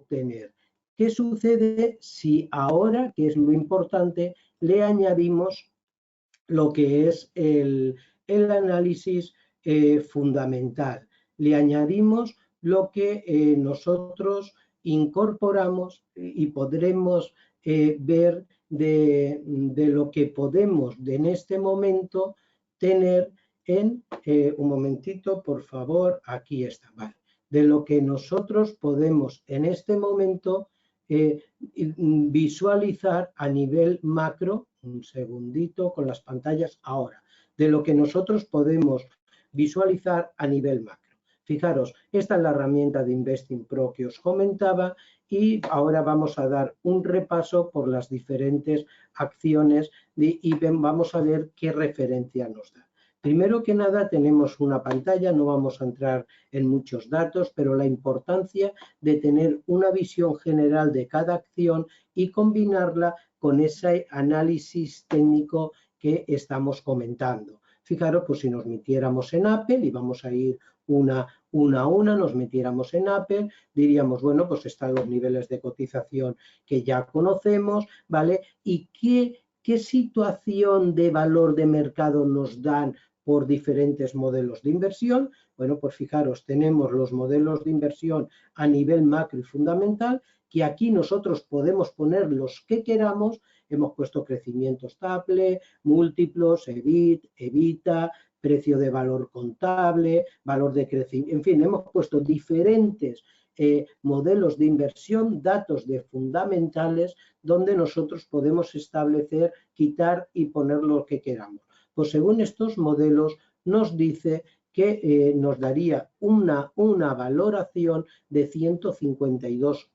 obtener. ¿Qué sucede si ahora, que es lo importante, le añadimos lo que es el análisis fundamental? Le añadimos lo que nosotros incorporamos y podremos ver de lo que podemos en este momento tener en, un momentito, por favor, aquí está, vale, de lo que nosotros podemos en este momento visualizar a nivel macro, un segundito con las pantallas ahora, de lo que nosotros podemos visualizar a nivel macro. Fijaros, esta es la herramienta de Investing Pro que os comentaba y ahora vamos a dar un repaso por las diferentes acciones y vamos a ver qué referencia nos da. Primero que nada tenemos una pantalla, no vamos a entrar en muchos datos, pero la importancia de tener una visión general de cada acción y combinarla con ese análisis técnico que estamos comentando. Fijaros, pues si nos metiéramos en Apple y vamos a ir una a una, nos metiéramos en Apple, diríamos, bueno, pues están los niveles de cotización que ya conocemos, ¿vale? ¿Y qué situación de valor de mercado nos dan por diferentes modelos de inversión? Bueno, pues fijaros, tenemos los modelos de inversión a nivel macro y fundamental, que aquí nosotros podemos poner los que queramos. Hemos puesto crecimiento estable, múltiplos, EBIT, EBITDA, precio de valor contable, valor de crecimiento, en fin, hemos puesto diferentes modelos de inversión, datos de fundamentales, donde nosotros podemos establecer, quitar y poner lo que queramos. Pues según estos modelos nos dice que nos daría una valoración de $152.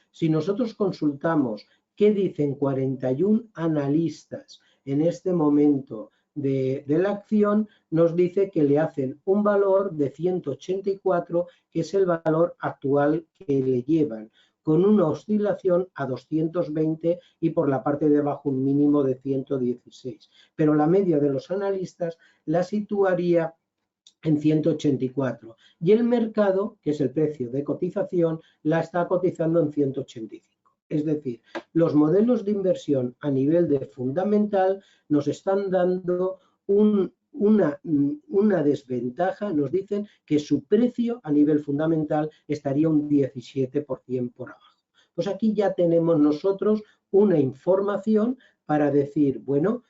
Si nosotros consultamos qué dicen 41 analistas en este momento de la acción, nos dice que le hacen un valor de 184, que es el valor actual que le llevan, con una oscilación a 220 y por la parte de abajo un mínimo de 116. Pero la media de los analistas la situaría en 184 y el mercado, que es el precio de cotización, la está cotizando en 185. Es decir, los modelos de inversión a nivel de fundamental nos están dando una desventaja, nos dicen que su precio a nivel fundamental estaría un 17% por abajo. Pues aquí ya tenemos nosotros una información para decir, bueno,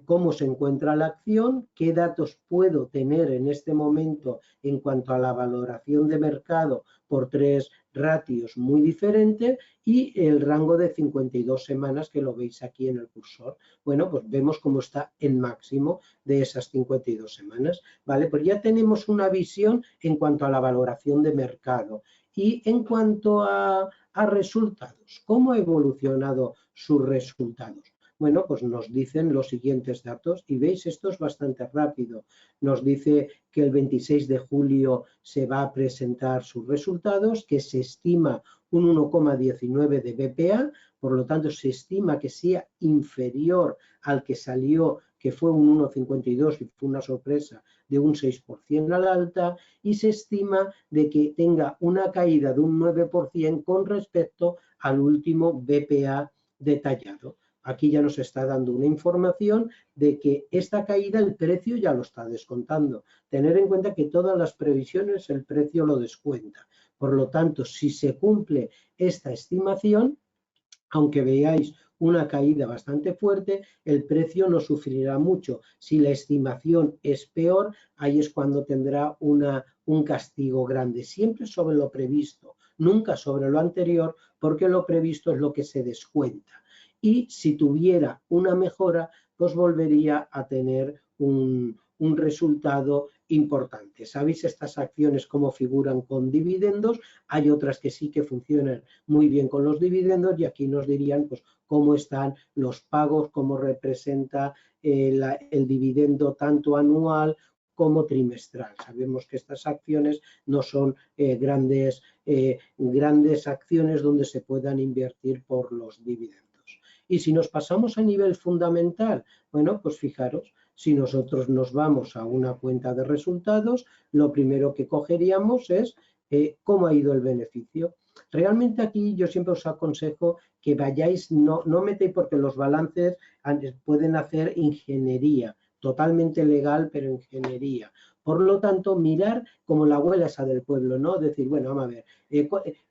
cómo se encuentra la acción, qué datos puedo tener en este momento en cuanto a la valoración de mercado por 3 ratios muy diferentes y el rango de 52 semanas que lo veis aquí en el cursor. Bueno, pues vemos cómo está en máximo de esas 52 semanas, ¿vale? Pues ya tenemos una visión en cuanto a la valoración de mercado y en cuanto a resultados, ¿cómo ha evolucionado sus resultados? Bueno, pues nos dicen los siguientes datos y veis, esto es bastante rápido. Nos dice que el 26 de julio se va a presentar sus resultados, que se estima un 1,19 de BPA, por lo tanto se estima que sea inferior al que salió, que fue un 1,52 y fue una sorpresa de un 6% al alta, y se estima de que tenga una caída de un 9% con respecto al último BPA detallado. Aquí ya nos está dando una información de que esta caída el precio ya lo está descontando. Tener en cuenta que todas las previsiones el precio lo descuenta. Por lo tanto, si se cumple esta estimación, aunque veáis una caída bastante fuerte, el precio no sufrirá mucho. Si la estimación es peor, ahí es cuando tendrá un castigo grande. Siempre sobre lo previsto, nunca sobre lo anterior, porque lo previsto es lo que se descuenta. Y si tuviera una mejora, pues volvería a tener un resultado importante. ¿Sabéis estas acciones cómo figuran con dividendos? Hay otras que sí que funcionan muy bien con los dividendos y aquí nos dirían pues cómo están los pagos, cómo representa el dividendo tanto anual como trimestral. Sabemos que estas acciones no son grandes acciones donde se puedan invertir por los dividendos. Y si nos pasamos a nivel fundamental, bueno, pues fijaros, si nosotros nos vamos a una cuenta de resultados, lo primero que cogeríamos es ¿Cómo ha ido el beneficio? Realmente aquí yo siempre os aconsejo que vayáis, no metéis, porque los balances pueden hacer ingeniería, totalmente legal, pero ingeniería. Por lo tanto, mirar como la abuela esa del pueblo, ¿no? Decir, bueno, vamos a ver,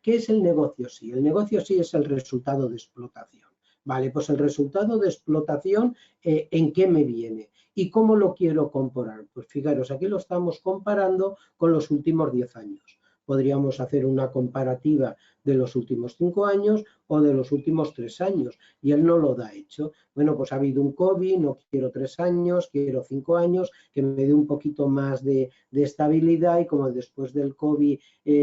¿qué es el negocio sí? El negocio sí es el resultado de explotación. Vale, pues el resultado de explotación, ¿en qué me viene? ¿Y cómo lo quiero comparar? Pues fijaros, aquí lo estamos comparando con los últimos 10 años. Podríamos hacer una comparativa de los últimos 5 años o de los últimos 3 años, y él no lo da hecho. Bueno, pues ha habido un COVID, no quiero 3 años, quiero 5 años, que me dé un poquito más de estabilidad, y como después del COVID,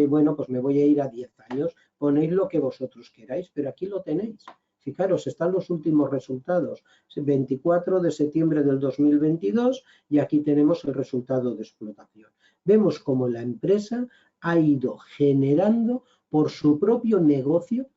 bueno, pues me voy a ir a 10 años. Ponéis lo que vosotros queráis, pero aquí lo tenéis. Fijaros, están los últimos resultados, 24 de septiembre del 2022, y aquí tenemos el resultado de explotación. Vemos cómo la empresa ha ido generando por su propio negocio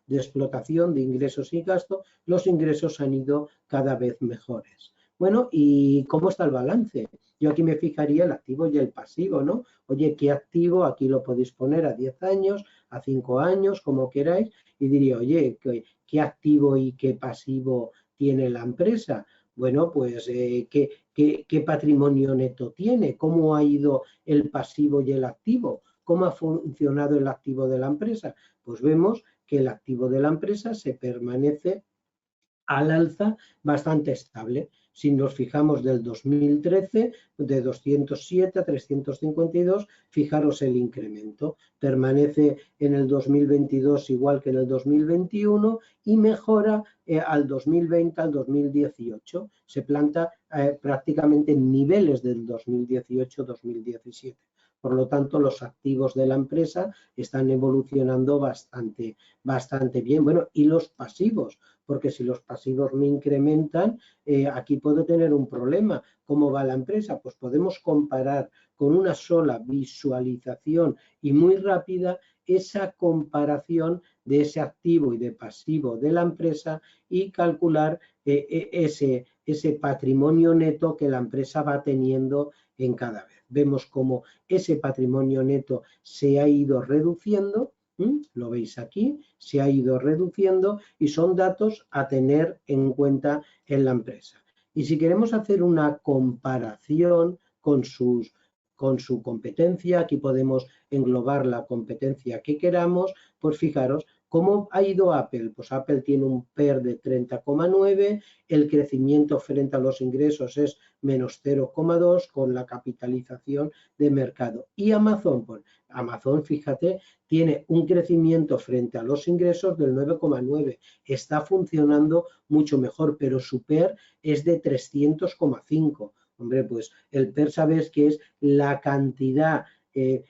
de explotación de ingresos y gastos, los ingresos han ido cada vez mejores. Bueno, ¿y cómo está el balance? Yo aquí me fijaría el activo y el pasivo, ¿no? Oye, ¿qué activo? Aquí lo podéis poner a 10 años, a 5 años, como queráis, y diría, oye, ¿qué activo y qué pasivo tiene la empresa? Bueno, pues, ¿qué patrimonio neto tiene? ¿Cómo ha ido el pasivo y el activo? ¿Cómo ha funcionado el activo de la empresa? Pues vemos que el activo de la empresa se permanece al alza bastante estable. Si nos fijamos del 2013, de 207 a 352, fijaros el incremento. Permanece en el 2022 igual que en el 2021 y mejora al 2020, al 2018. Se planta prácticamente en niveles del 2018-2017. Por lo tanto, los activos de la empresa están evolucionando bastante bien. Bueno, y los pasivos, porque si los pasivos me incrementan, aquí puedo tener un problema. ¿Cómo va la empresa? Pues podemos comparar con una sola visualización y muy rápida esa comparación de ese activo y de pasivo de la empresa y calcular ese patrimonio neto que la empresa va teniendo en cada vez. Vemos cómo ese patrimonio neto se ha ido reduciendo. Lo veis aquí, se ha ido reduciendo, y son datos a tener en cuenta en la empresa. Y si queremos hacer una comparación con su competencia, aquí podemos englobar la competencia que queramos, pues fijaros, ¿cómo ha ido Apple? Pues Apple tiene un PER de 30,9, el crecimiento frente a los ingresos es menos 0,2 con la capitalización de mercado. Y Amazon, pues Amazon, fíjate, tiene un crecimiento frente a los ingresos del 9,9. Está funcionando mucho mejor, pero su PER es de 300,5. Hombre, pues el PER, sabes que es la cantidad de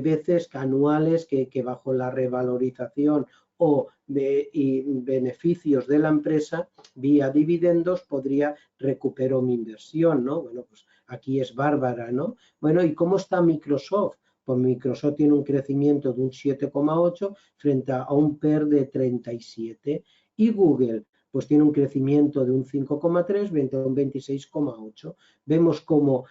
veces anuales que bajo la revalorización o y beneficios de la empresa vía dividendos podría recuperar mi inversión, ¿no? Bueno, pues aquí es bárbara, ¿no? Bueno, ¿y cómo está Microsoft? Pues Microsoft tiene un crecimiento de un 7,8 frente a un PER de 37, y Google pues tiene un crecimiento de un 5,3 frente a un 26,8. Vemos como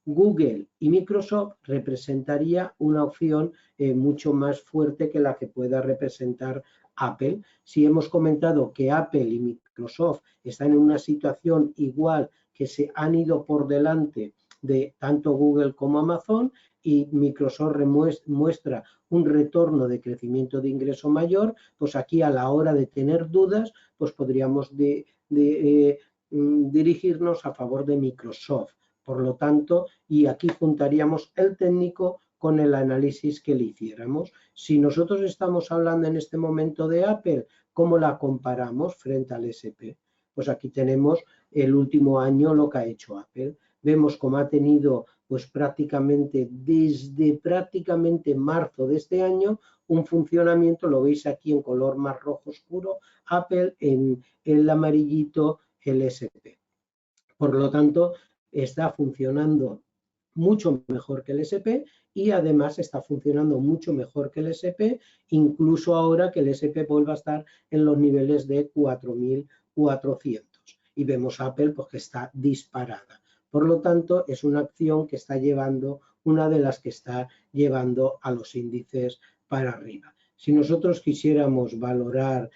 Google y Microsoft representaría una opción mucho más fuerte que la que pueda representar Apple. Si hemos comentado que Apple y Microsoft están en una situación igual, que se han ido por delante de tanto Google como Amazon, y Microsoft muestra un retorno de crecimiento de ingreso mayor, pues aquí a la hora de tener dudas, pues podríamos dirigirnos a favor de Microsoft. Por lo tanto, y aquí juntaríamos el técnico con el análisis que le hiciéramos. Si nosotros estamos hablando en este momento de Apple, ¿cómo la comparamos frente al S&P? Pues aquí tenemos el último año lo que ha hecho Apple. Vemos cómo ha tenido pues desde prácticamente marzo de este año un funcionamiento, lo veis aquí en color más rojo oscuro, Apple, en el amarillito el S&P. Por lo tanto, está funcionando mucho mejor que el S&P, y además está funcionando mucho mejor que el S&P, incluso ahora que el S&P vuelva a estar en los niveles de 4.400. Y vemos Apple pues, que está disparada. Por lo tanto, es una acción que está llevando una de las que está llevando a los índices para arriba. Si nosotros quisiéramos valorar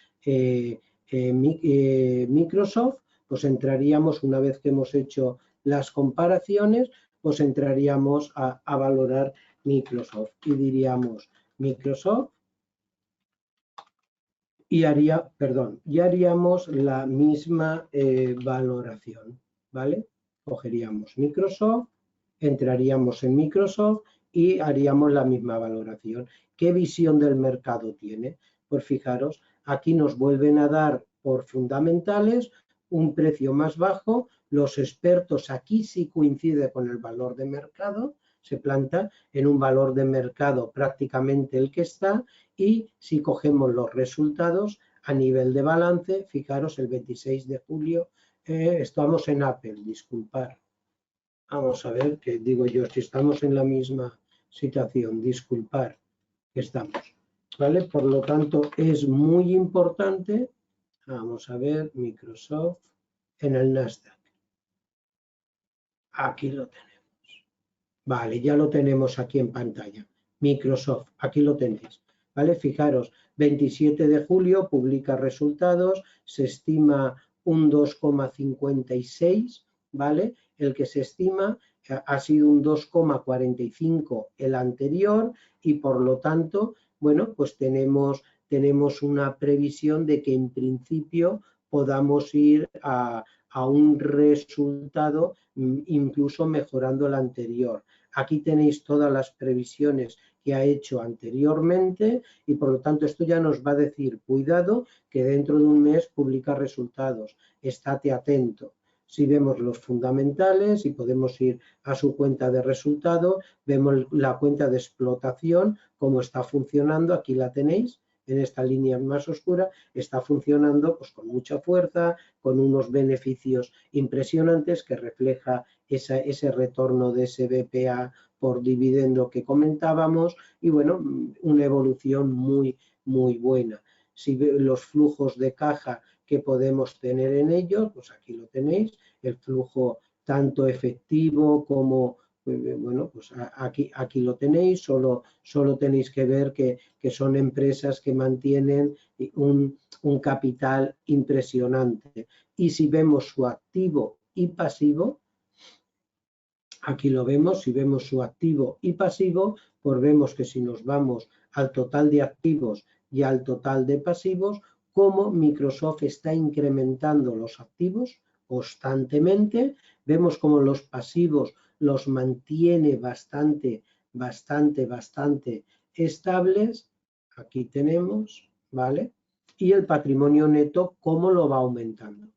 Microsoft, pues entraríamos, una vez que hemos hecho las comparaciones, pues entraríamos a valorar Microsoft y diríamos Microsoft y haríamos la misma valoración, ¿vale? Cogeríamos Microsoft, entraríamos en Microsoft y haríamos la misma valoración. ¿Qué visión del mercado tiene? Pues fijaros, aquí nos vuelven a dar por fundamentales un precio más bajo. Los expertos aquí sí coincide con el valor de mercado, se planta en un valor de mercado prácticamente el que está, y si cogemos los resultados a nivel de balance, fijaros, el 26 de julio estamos en Apple, disculpar. Vamos a ver, que digo yo, si estamos en la misma situación, disculpar, que estamos, ¿vale? Por lo tanto, es muy importante, vamos a ver, Microsoft en el Nasdaq. Aquí lo tenemos. Vale, ya lo tenemos aquí en pantalla. Microsoft, aquí lo tenéis. ¿Vale? Fijaros, 27 de julio publica resultados, se estima un 2,56, ¿vale? El que se estima ha sido un 2,45 el anterior y por lo tanto, bueno, pues tenemos una previsión de que en principio podamos ir a un resultado incluso mejorando el anterior. Aquí tenéis todas las previsiones que ha hecho anteriormente y por lo tanto esto ya nos va a decir, cuidado, que dentro de un mes publica resultados, estate atento. Si vemos los fundamentales y podemos ir a su cuenta de resultado, vemos la cuenta de explotación, cómo está funcionando, aquí la tenéis, en esta línea más oscura, está funcionando pues con mucha fuerza, con unos beneficios impresionantes que refleja ese retorno de ese BPA por dividendo que comentábamos y bueno, una evolución muy, muy buena. Si los flujos de caja que podemos tener en ellos, pues aquí lo tenéis, el flujo tanto efectivo como, bueno, pues aquí lo tenéis, solo tenéis que ver que son empresas que mantienen un capital impresionante. Y si vemos su activo y pasivo, aquí lo vemos, si vemos su activo y pasivo, pues vemos que si nos vamos al total de activos y al total de pasivos, cómo Microsoft está incrementando los activos constantemente, vemos como los pasivos los mantiene bastante estables, aquí tenemos, ¿vale? Y el patrimonio neto, cómo lo va aumentando.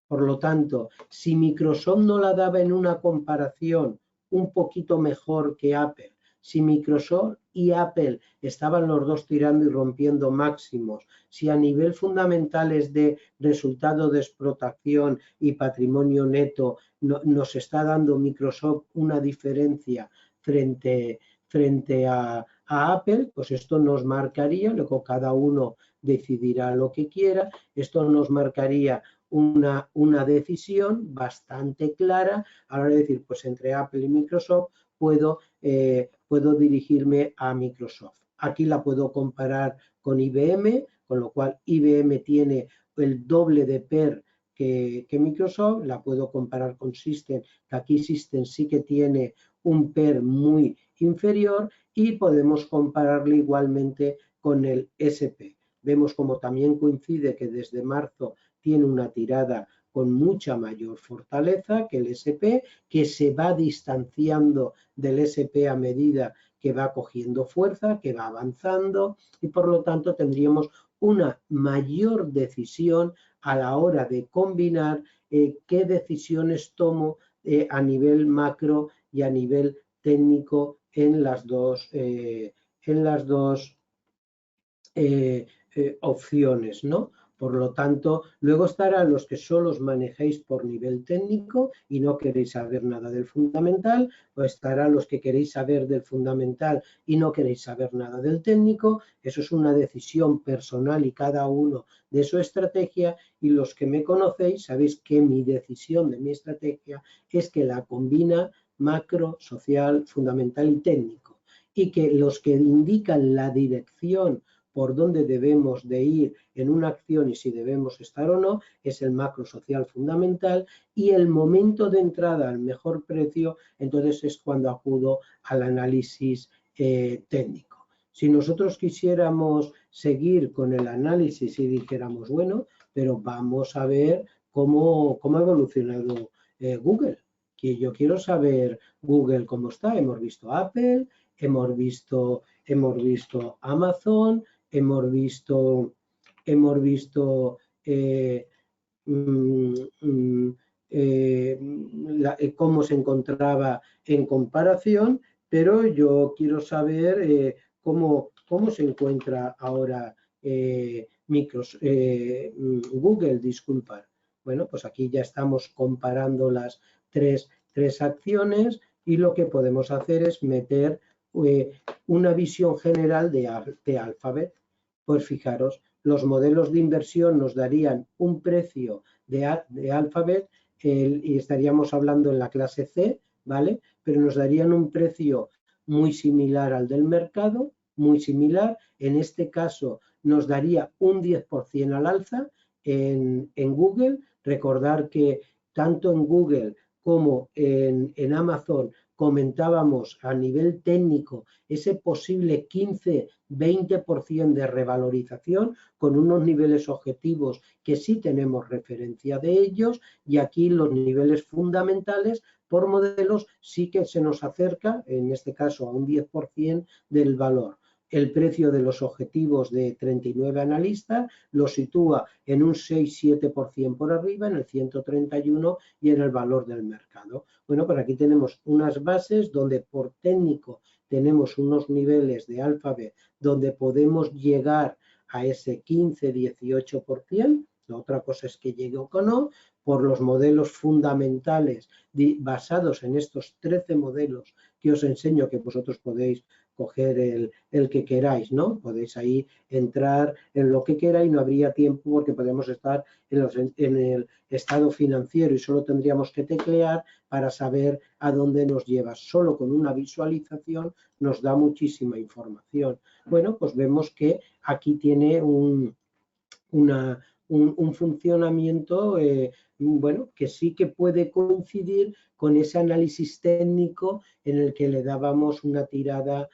Por lo tanto, si Microsoft no la daba en una comparación un poquito mejor que Apple, si Microsoft y Apple estaban los dos tirando y rompiendo máximos, si a nivel fundamentales de resultado de explotación y patrimonio neto nos está dando Microsoft una diferencia frente a Apple, pues esto nos marcaría, luego cada uno decidirá lo que quiera, esto nos marcaría una decisión bastante clara a la hora de decir, pues entre Apple y Microsoft puedo dirigirme a Microsoft. Aquí la puedo comparar con IBM, con lo cual IBM tiene el doble de PER que Microsoft, la puedo comparar con System, que aquí System sí que tiene un PER muy inferior y podemos compararle igualmente con el SP. Vemos como también coincide que desde marzo tiene una tirada con mucha mayor fortaleza que el SP, que se va distanciando del SP a medida que va cogiendo fuerza, que va avanzando y por lo tanto tendríamos una mayor decisión a la hora de combinar qué decisiones tomo a nivel macro y a nivel técnico en las dos opciones, ¿no? Por lo tanto, luego estarán los que solo os manejéis por nivel técnico y no queréis saber nada del fundamental, o estarán los que queréis saber del fundamental y no queréis saber nada del técnico. Eso es una decisión personal y cada uno de su estrategia, y los que me conocéis sabéis que mi decisión de mi estrategia es que la combina macro, social, fundamental y técnico. Y que los que indican la dirección por dónde debemos de ir en una acción y si debemos estar o no, es el macro social fundamental, y el momento de entrada al mejor precio, entonces es cuando acudo al análisis técnico. Si nosotros quisiéramos seguir con el análisis y dijéramos, bueno, pero vamos a ver cómo ha evolucionado Google, que yo quiero saber Google cómo está. Hemos visto Apple, hemos visto Amazon, hemos visto cómo se encontraba en comparación, pero yo quiero saber cómo se encuentra ahora Google, disculpa. Bueno, pues aquí ya estamos comparando las tres acciones y lo que podemos hacer es meter una visión general de Alphabet. Pues fijaros, los modelos de inversión nos darían un precio de Alphabet y estaríamos hablando en la clase C, ¿vale? Pero nos darían un precio muy similar al del mercado, muy similar. En este caso nos daría un 10% al alza en Google. Recordar que tanto en Google como en Amazon comentábamos a nivel técnico ese posible 15-20% de revalorización con unos niveles objetivos que sí tenemos referencia de ellos, y aquí los niveles fundamentales por modelos sí que se nos acerca, en este caso a un 10% del valor. El precio de los objetivos de 39 analistas lo sitúa en un 6-7% por arriba, en el 131 y en el valor del mercado. Bueno, pues aquí tenemos unas bases donde por técnico tenemos unos niveles de Alphabet donde podemos llegar a ese 15-18%. La otra cosa es que llegue o no. Por los modelos fundamentales basados en estos 13 modelos que os enseño, que vosotros podéis coger el que queráis, ¿no? Podéis ahí entrar en lo que queráis, no habría tiempo porque podemos estar en el estado financiero y solo tendríamos que teclear para saber a dónde nos lleva. Solo con una visualización nos da muchísima información. Bueno, pues vemos que aquí tiene un funcionamiento bueno, que sí que puede coincidir con ese análisis técnico en el que le dábamos una tirada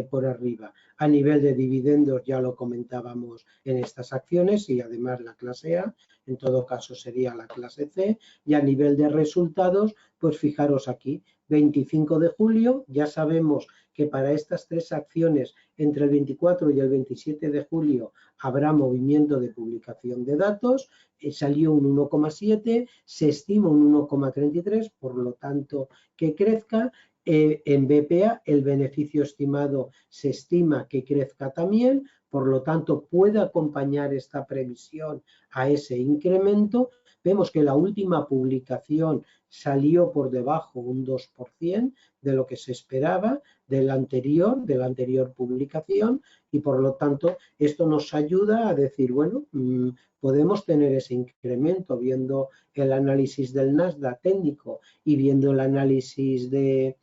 por arriba. A nivel de dividendos ya lo comentábamos en estas acciones y además la clase A, en todo caso sería la clase C, y a nivel de resultados, pues fijaros aquí, 25 de julio, ya sabemos que para estas tres acciones entre el 24 y el 27 de julio habrá movimiento de publicación de datos, salió un 1,7, se estima un 1,33, por lo tanto que crezca. En BPA el beneficio estimado se estima que crezca también, por lo tanto puede acompañar esta previsión a ese incremento. Vemos que la última publicación salió por debajo un 2% de lo que se esperaba de la anterior publicación, y por lo tanto esto nos ayuda a decir, bueno, podemos tener ese incremento viendo el análisis del Nasdaq técnico y viendo el análisis del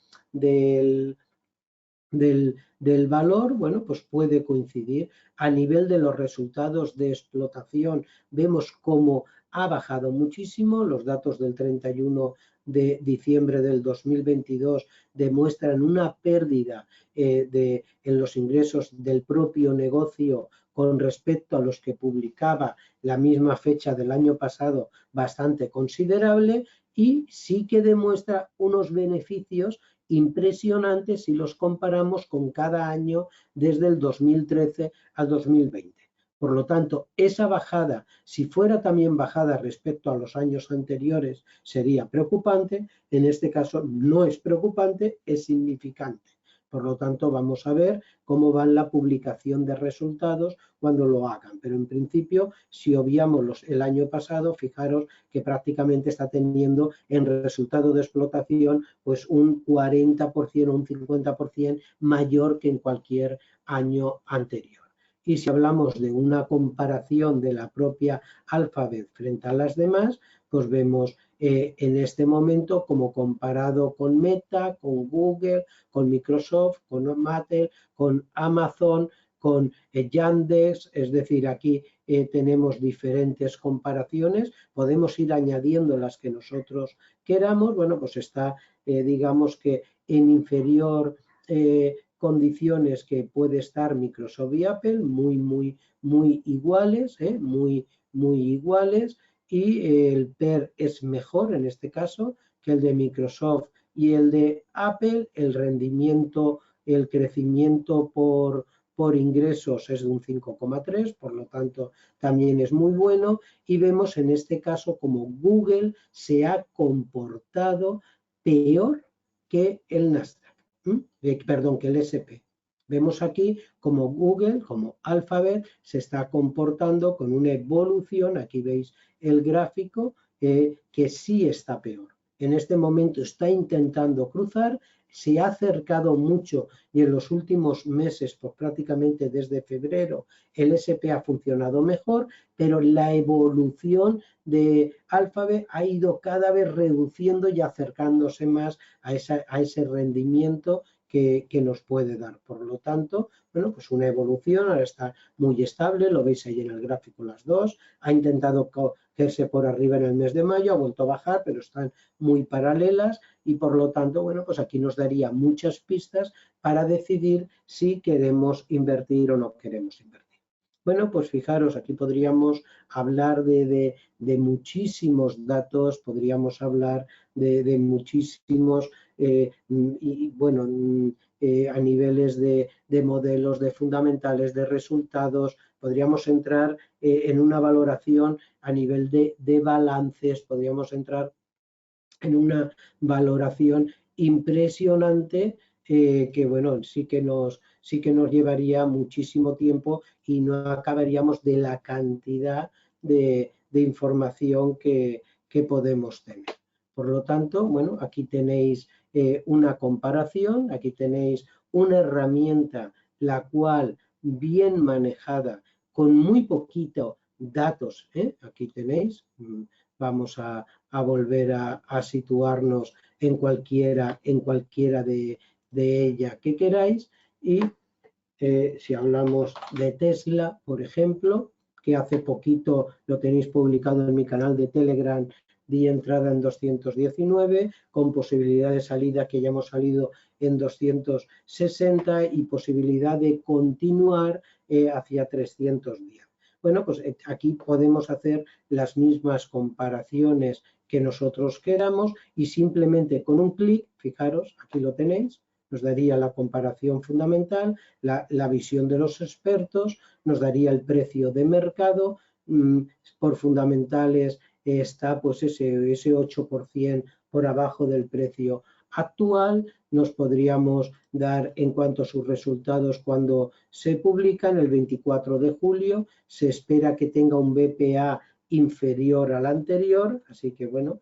valor, bueno, pues puede coincidir. A nivel de los resultados de explotación vemos cómo ha bajado muchísimo. Los datos del 31 de diciembre del 2022 demuestran una pérdida en los ingresos del propio negocio con respecto a los que publicaba la misma fecha del año pasado, bastante considerable, y sí que demuestra unos beneficios impresionantes si los comparamos con cada año desde el 2013 al 2020. Por lo tanto, esa bajada, si fuera también bajada respecto a los años anteriores, sería preocupante. En este caso no es preocupante, es significante. Por lo tanto, vamos a ver cómo va la publicación de resultados cuando lo hagan. Pero en principio, si obviamos el año pasado, fijaros que prácticamente está teniendo en resultado de explotación pues un 40% o un 50% mayor que en cualquier año anterior. Y si hablamos de una comparación de la propia Alphabet frente a las demás, pues vemos en este momento, como comparado con Meta, con Google, con Microsoft, con Mattel, con Amazon, con Yandex, es decir, aquí tenemos diferentes comparaciones, podemos ir añadiendo las que nosotros queramos. Bueno, pues está, digamos que en inferior condiciones que puede estar Microsoft y Apple, muy iguales, muy iguales, y el PER es mejor en este caso que el de Microsoft y el de Apple. El rendimiento, el crecimiento por ingresos es de un 5,3, por lo tanto también es muy bueno, y vemos en este caso como Google se ha comportado peor que el Nasdaq, perdón, que el S&P. Vemos aquí como Google, como Alphabet, se está comportando con una evolución, aquí veis el gráfico, que sí está peor. En este momento está intentando cruzar, se ha acercado mucho y en los últimos meses, pues prácticamente desde febrero, el S&P ha funcionado mejor, pero la evolución de Alphabet ha ido cada vez reduciendo y acercándose más a ese rendimiento que nos puede dar. Por lo tanto, bueno, pues una evolución, ahora está muy estable, lo veis ahí en el gráfico las dos, ha intentado cogerse por arriba en el mes de mayo, ha vuelto a bajar, pero están muy paralelas y por lo tanto, bueno, pues aquí nos daría muchas pistas para decidir si queremos invertir o no queremos invertir. Bueno, pues fijaros, aquí podríamos hablar de muchísimos datos, podríamos hablar de muchísimos, y bueno, a niveles de modelos, de fundamentales, de resultados, podríamos entrar en una valoración a nivel de balances, podríamos entrar en una valoración impresionante, que bueno, sí que nos llevaría muchísimo tiempo y no acabaríamos de la cantidad de información que podemos tener. Por lo tanto, bueno, aquí tenéis una comparación, aquí tenéis una herramienta la cual bien manejada, con muy poquito datos, aquí tenéis, vamos a volver a situarnos en cualquiera de ellas que queráis, y si hablamos de Tesla, por ejemplo, que hace poquito lo tenéis publicado en mi canal de Telegram, di entrada en 219, con posibilidad de salida que ya hemos salido en 260 y posibilidad de continuar hacia 310. Bueno, pues aquí podemos hacer las mismas comparaciones que nosotros queramos y simplemente con un clic, fijaros, aquí lo tenéis, nos daría la comparación fundamental, la visión de los expertos, nos daría el precio de mercado, por fundamentales está pues ese 8% por abajo del precio actual, nos podríamos dar en cuanto a sus resultados cuando se publican el 24 de julio, se espera que tenga un BPA inferior al anterior, así que bueno,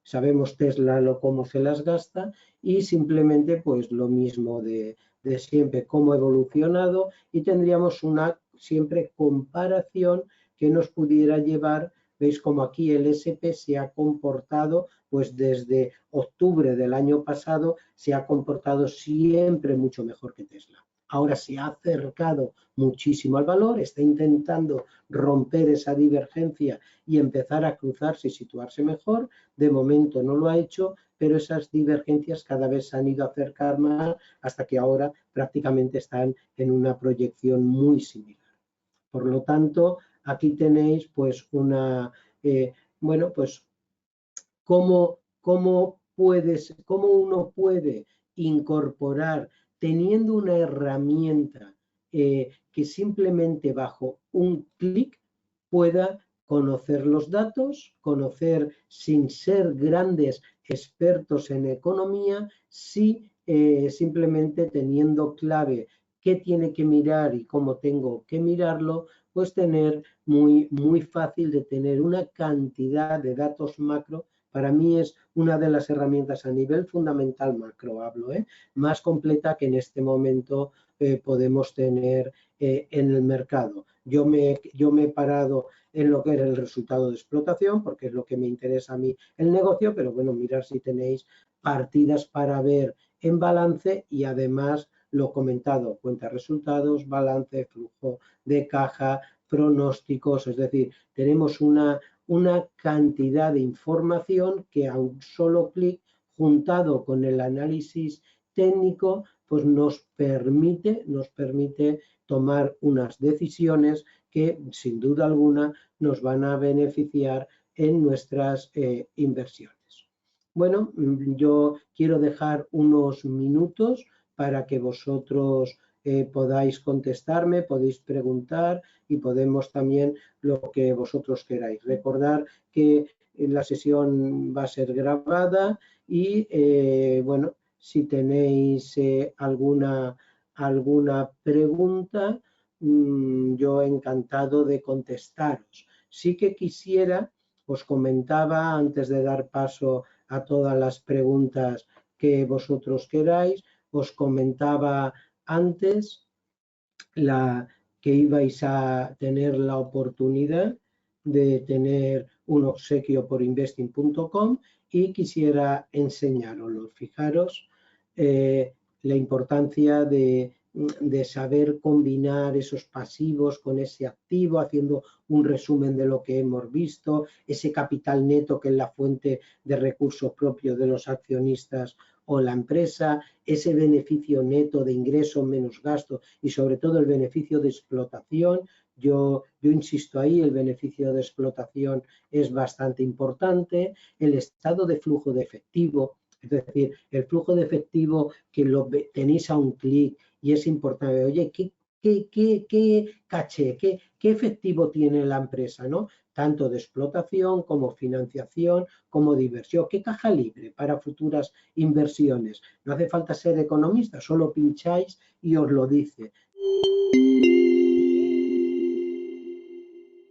sabemos Tesla cómo se las gasta, y simplemente pues lo mismo de siempre, cómo ha evolucionado, y tendríamos una siempre comparación que nos pudiera llevar. Veis como aquí el SP se ha comportado, pues desde octubre del año pasado, se ha comportado siempre mucho mejor que Tesla. Ahora se ha acercado muchísimo al valor, está intentando romper esa divergencia y empezar a cruzarse y situarse mejor. De momento no lo ha hecho, pero esas divergencias cada vez se han ido a acercar más hasta que ahora prácticamente están en una proyección muy similar. Por lo tanto, aquí tenéis pues una, bueno, pues cómo uno puede incorporar, teniendo una herramienta que simplemente bajo un clic pueda conocer los datos, conocer sin ser grandes expertos en economía, sí simplemente teniendo clave qué tiene que mirar y cómo tengo que mirarlo, pues tener muy fácil de tener una cantidad de datos macro. Para mí es una de las herramientas a nivel fundamental, macro hablo, más completa que en este momento podemos tener en el mercado. yo me he parado en lo que es el resultado de explotación, porque es lo que me interesa a mí el negocio, pero bueno, mirar si tenéis partidas para ver en balance y además lo comentado, cuenta resultados, balance, flujo de caja, pronósticos, es decir, tenemos una cantidad de información que a un solo clic, juntado con el análisis técnico, pues nos permite tomar unas decisiones que sin duda alguna nos van a beneficiar en nuestras inversiones. Bueno, yo quiero dejar unos minutos para que vosotros podáis contestarme, podéis preguntar y podemos también lo que vosotros queráis. Recordar que la sesión va a ser grabada y bueno, si tenéis alguna pregunta, yo encantado de contestaros. Sí que quisiera, os comentaba antes de dar paso a todas las preguntas que vosotros queráis, os comentaba antes que ibais a tener la oportunidad de tener un obsequio por investing.com y quisiera enseñaroslo. Fijaros la importancia de saber combinar esos pasivos con ese activo, haciendo un resumen de lo que hemos visto, ese capital neto que es la fuente de recursos propios de los accionistas o la empresa, ese beneficio neto de ingresos menos gastos y sobre todo el beneficio de explotación. Yo insisto ahí, el beneficio de explotación es bastante importante, el estado de flujo de efectivo, es decir, el flujo de efectivo que lo tenéis a un clic y es importante. Oye, ¿qué caché, qué efectivo tiene la empresa, ¿no? Tanto de explotación como financiación, como de inversión. ¿Qué caja libre para futuras inversiones? No hace falta ser economista, solo pincháis y os lo dice.